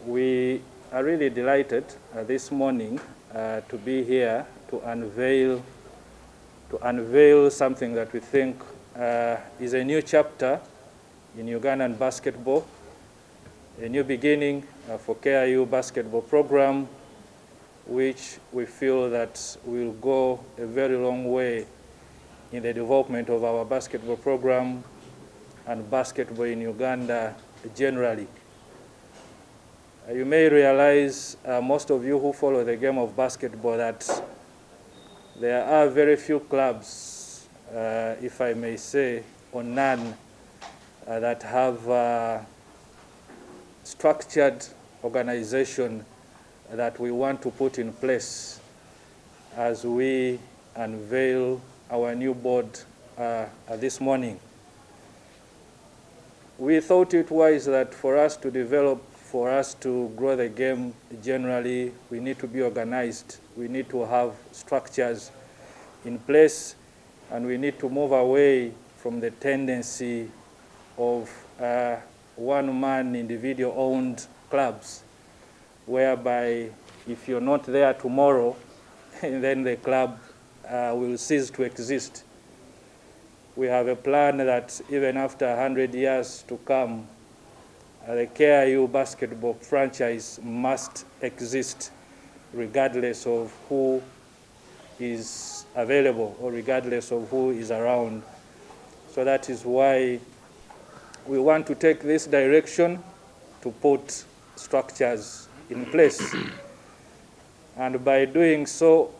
We are really delighted this morning to be here to unveil something that we think is a new chapter in Ugandan basketball, a new beginning for KIU basketball program, which we feel that will go a very long way in the development of our basketball program and basketball in Uganda generally. You may realize, most of you who follow the game of basketball, that there are very few clubs, if I may say, or none, that have structured organization that we want to put in place as we unveil our new board this morning. We thought it wise that for us to grow the game generally, we need to be organized. We need to have structures in place, and we need to move away from the tendency of one-man individual-owned clubs, whereby if you're not there tomorrow, then the club will cease to exist. We have a plan that even after 100 years to come, the KIU basketball franchise must exist regardless of who is available or regardless of who is around. So that is why we want to take this direction to put structures in place. And by doing so,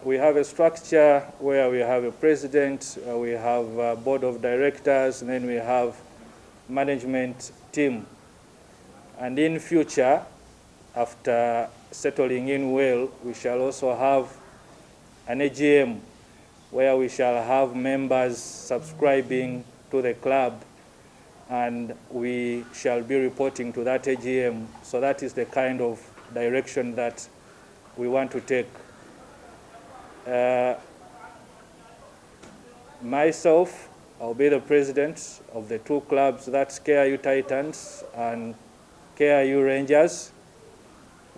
we have a structure where we have a president, we have a board of directors, and then we have management team. And in future, after settling in well, we shall also have an AGM where we shall have members subscribing to the club, and we shall be reporting to that AGM. So that is the kind of direction that we want to take. Myself, I'll be the president of the two clubs, that's KIU Titans and KIU Rangers.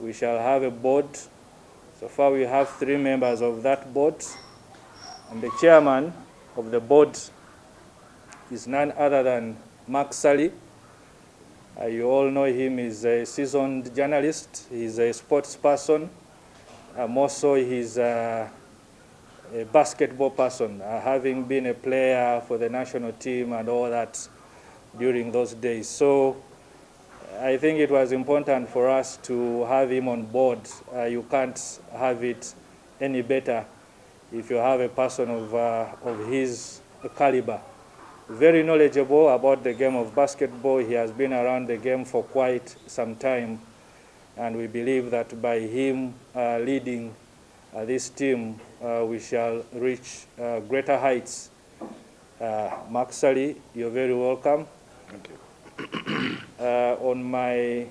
We shall have a board. So far we have 3 members of that board, and the chairman of the board is none other than Mark Sally. You all know him. He's a seasoned journalist. He's a sports person. More so, he's a basketball person, having been a player for the national team and all that during those days. So I think it was important for us to have him on board. You can't have it any better if you have a person of his caliber. Very knowledgeable about the game of basketball. He has been around the game for quite some time, and we believe that by him leading this team, we shall reach greater heights. Mark Sally, you're very welcome. Thank you. On my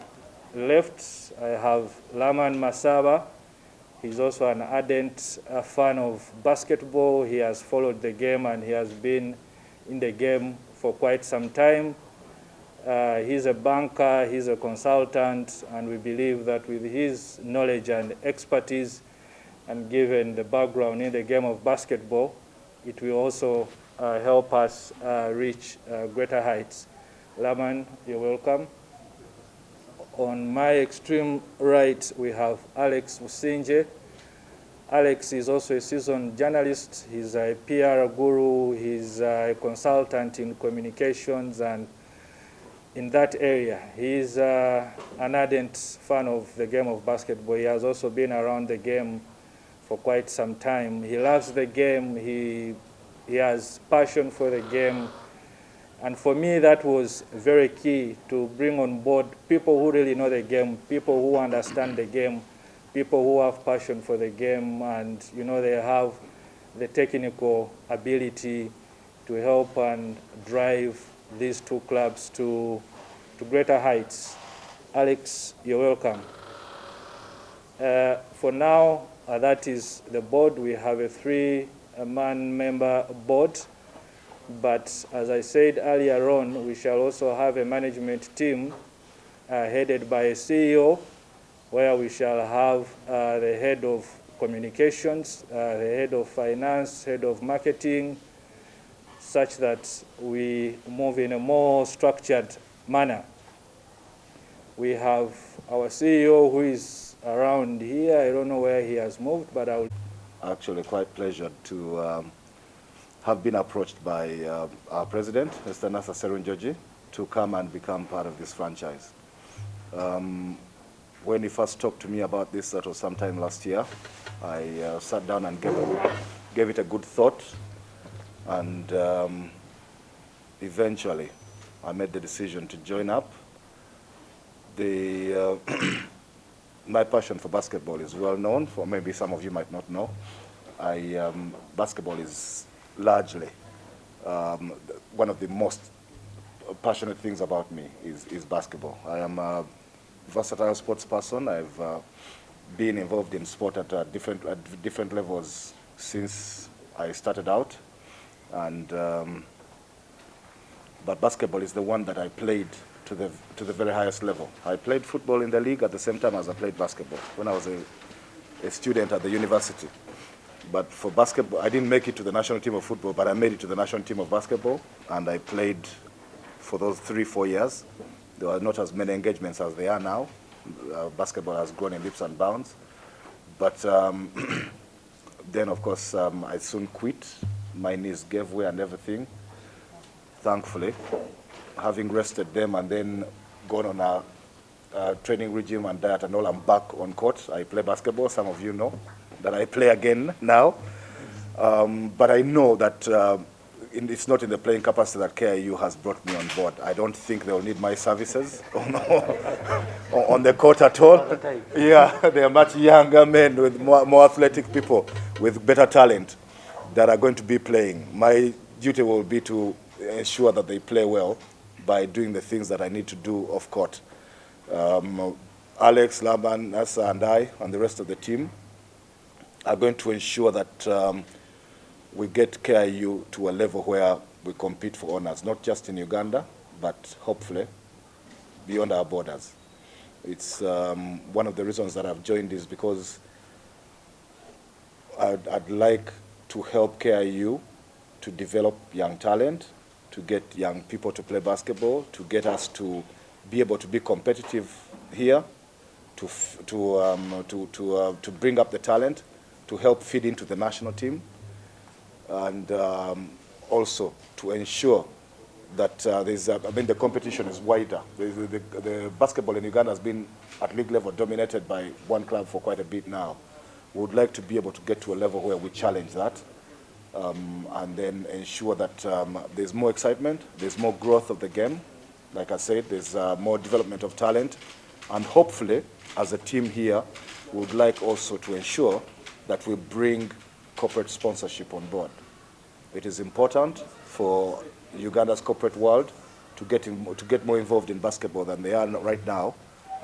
left, I have Laman Masaba. He's also an ardent fan of basketball. He has followed the game, and he has been in the game for quite some time. He's a banker, he's a consultant, and we believe that with his knowledge and expertise, and given the background in the game of basketball, it will also help us reach greater heights. Laman, you're welcome. On my extreme right, we have Alex Musinje. Alex is also a seasoned journalist. He's a PR guru. He's a consultant in communications and in that area. He's an ardent fan of the game of basketball. He has also been around the game for quite some time. He loves the game. He has passion for the game. And for me, that was very key, to bring on board people who really know the game, people who understand the game, people who have passion for the game, and they have the technical ability to help and drive these two clubs to greater heights. Alex, you're welcome. For now, that is the board. We have a 3-man member board. But as I said earlier on, we shall also have a management team headed by a CEO, where we shall have the head of communications, the head of finance, head of marketing, such that we move in a more structured manner. We have our CEO who is around here. I don't know where he has moved, but I will. Actually, quite pleasured to have been approached by our president, Mr. Nasa Serunjoji, to come and become part of this franchise. When he first talked to me about this, that was sometime last year, I sat down and gave it a good thought, and eventually I made the decision to join up. My passion for basketball is well known, for maybe some of you might not know. Basketball is largely one of the most passionate things about me is basketball. I am a versatile sports person. I've been involved in sport at different levels since I started out, and but basketball is the one that I played to the very highest level. I played football in the league at the same time as I played basketball when I was a student at the university. But for basketball, I didn't make it to the national team of football, but I made it to the national team of basketball, and I played for those 3-4 years. There were not as many engagements as they are now. Basketball has grown in leaps and bounds. But then, of course, I soon quit. My knees gave way and everything, thankfully. Having rested them and then gone on a training regime and diet and all, I'm back on court. I play basketball. Some of you know that I play again now. But I know that it's not in the playing capacity that KIU has brought me on board. I don't think they'll need my services on the court at all. Yeah, they are much younger men with more athletic people with better talent that are going to be playing. My duty will be to ensure that they play well by doing the things that I need to do off court. Alex, Laban, Nasa, and I, and the rest of the team are going to ensure that we get KIU to a level where we compete for honors, not just in Uganda, but hopefully beyond our borders. It's one of the reasons that I've joined is because I'd like to help KIU to develop young talent, to get young people to play basketball, to get us to be able to be competitive here, to bring up the talent, to help feed into the national team, and also to ensure that the competition is wider. The basketball in Uganda has been at league level dominated by one club for quite a bit now. We would like to be able to get to a level where we challenge that, and then ensure that there's more excitement, there's more growth of the game. Like I said, there's more development of talent, and hopefully, as a team here, we would like also to ensure that we bring corporate sponsorship on board. It is important for Uganda's corporate world to get more involved in basketball than they are right now,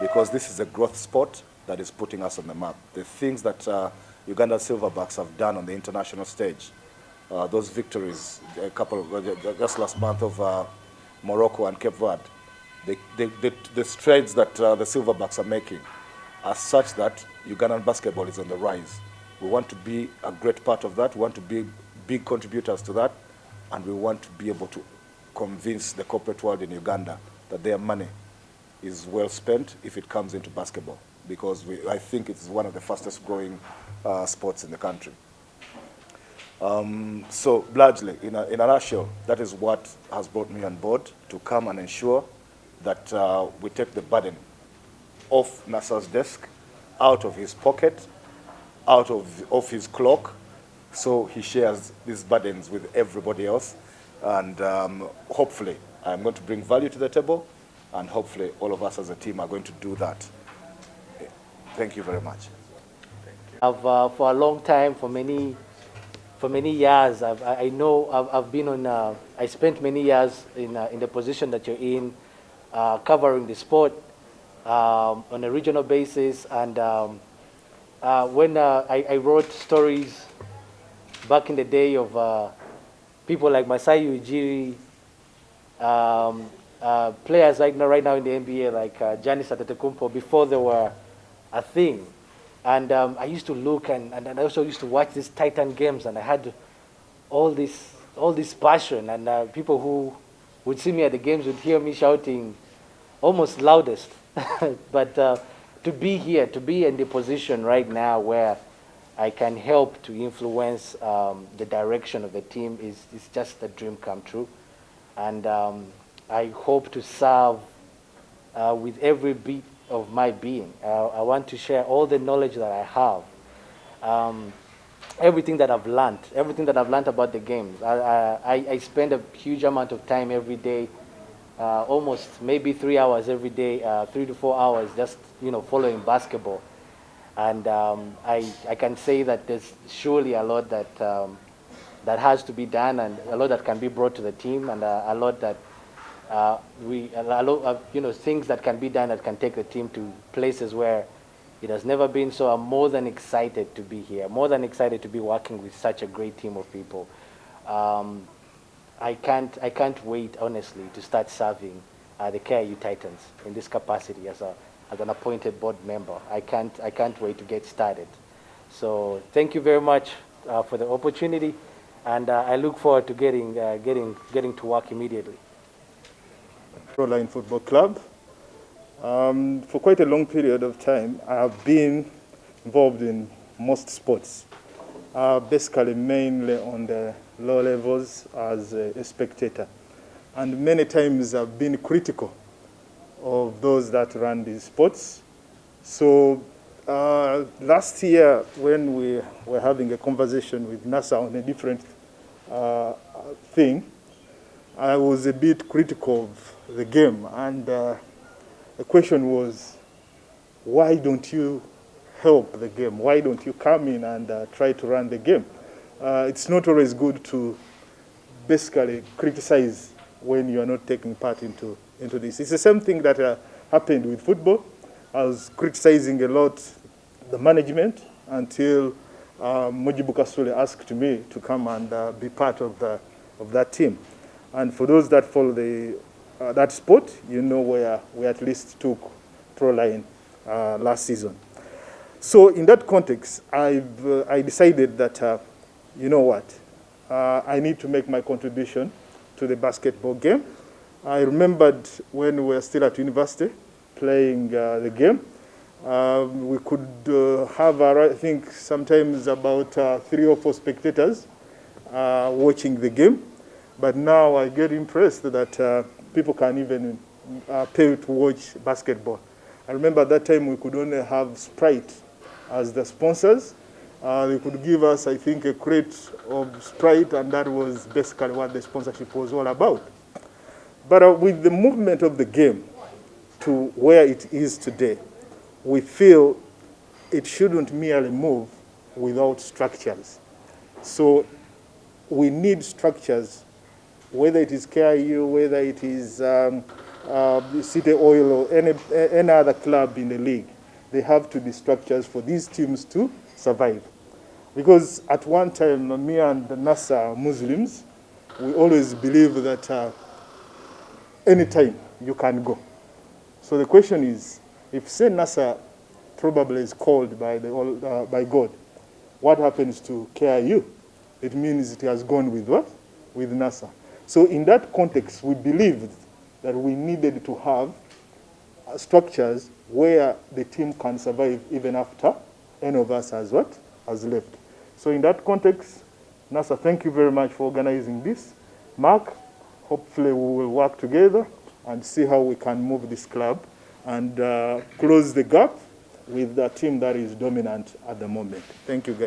because this is a growth sport that is putting us on the map. The things that Uganda Silverbacks have done on the international stage, those victories, just last month of Morocco and Cape Verde, the strides that the Silverbacks are making are such that Ugandan basketball is on the rise. We want to be a great part of that. We want to be big contributors to that, and we want to be able to convince the corporate world in Uganda that their money is well spent if it comes into basketball, because I think it's one of the fastest growing sports in the country. So largely, in a nutshell, that is what has brought me on board, to come and ensure that we take the burden off Nasser's desk, out of his pocket, out of his cloak, so he shares these burdens with everybody else. And hopefully, I'm going to bring value to the table, and hopefully all of us as a team are going to do that. Thank you very much. For a long time, for many years, I've been on. I spent many years in the position that you're in, covering the sport on a regional basis, and when I wrote stories back in the day of people like Masai Ujiri, players right now in the NBA, like Giannis Antetokounmpo, before they were a thing. And I used to look, and I also used to watch these Titan games, and I had all this passion, and people who would see me at the games would hear me shouting almost loudest. But to be here, to be in the position right now where I can help to influence the direction of the team is just a dream come true. And I hope to serve with every bit of my being. I want to share all the knowledge that I have, everything that I've learned about the games. I spend a huge amount of time every day, almost maybe 3 hours every day, 3 to 4 hours, just following basketball. And I can say that there's surely a lot that that has to be done, and a lot that can be brought to the team, and a lot that things that can be done that can take the team to places where it has never been. So I'm more than excited to be here, more than excited to be working with such a great team of people. I can't wait, honestly, to start serving the KIU Titans in this capacity as an appointed board member. I can't wait to get started. So thank you very much for the opportunity, and I look forward to getting to work immediately. Proline Football Club. For quite a long period of time, I have been involved in most sports, basically mainly on the low levels as a spectator. And many times I've been critical of those that run these sports. So last year, when we were having a conversation with NASA on a different thing, I was a bit critical of the game, and the question was, why don't you help the game? Why don't you come in and try to run the game? It's not always good to basically criticize when you are not taking part into this. It's the same thing that happened with football. I was criticizing a lot the management until Mujibu Kasule asked me to come and be part of that team. And for those that follow that sport, you know where we at least took Proline last season. So in that context, I decided that, you know what, I need to make my contribution to the basketball game. I remembered when we were still at university playing the game. We could have, I think, sometimes about 3 or 4 spectators watching the game. But now I get impressed that people can even pay to watch basketball. I remember at that time we could only have Sprite as the sponsors. They could give us, I think, a crate of Sprite, and that was basically what the sponsorship was all about. But with the movement of the game to where it is today, we feel it shouldn't merely move without structures. So we need structures, whether it is KIU, whether it is City Oil or any other club in the league. They have to be structures for these teams to survive. Because at one time, me and the NASA Muslims, we always believe that anytime you can go. So the question is, if say NASA probably is called by God, what happens to KIU? It means it has gone with what? With NASA. So in that context, we believed that we needed to have structures where the team can survive even after any of us has what? Has left. So in that context, NASA, thank you very much for organizing this. Mark, hopefully we will work together and see how we can move this club and close the gap with the team that is dominant at the moment. Thank you, guys.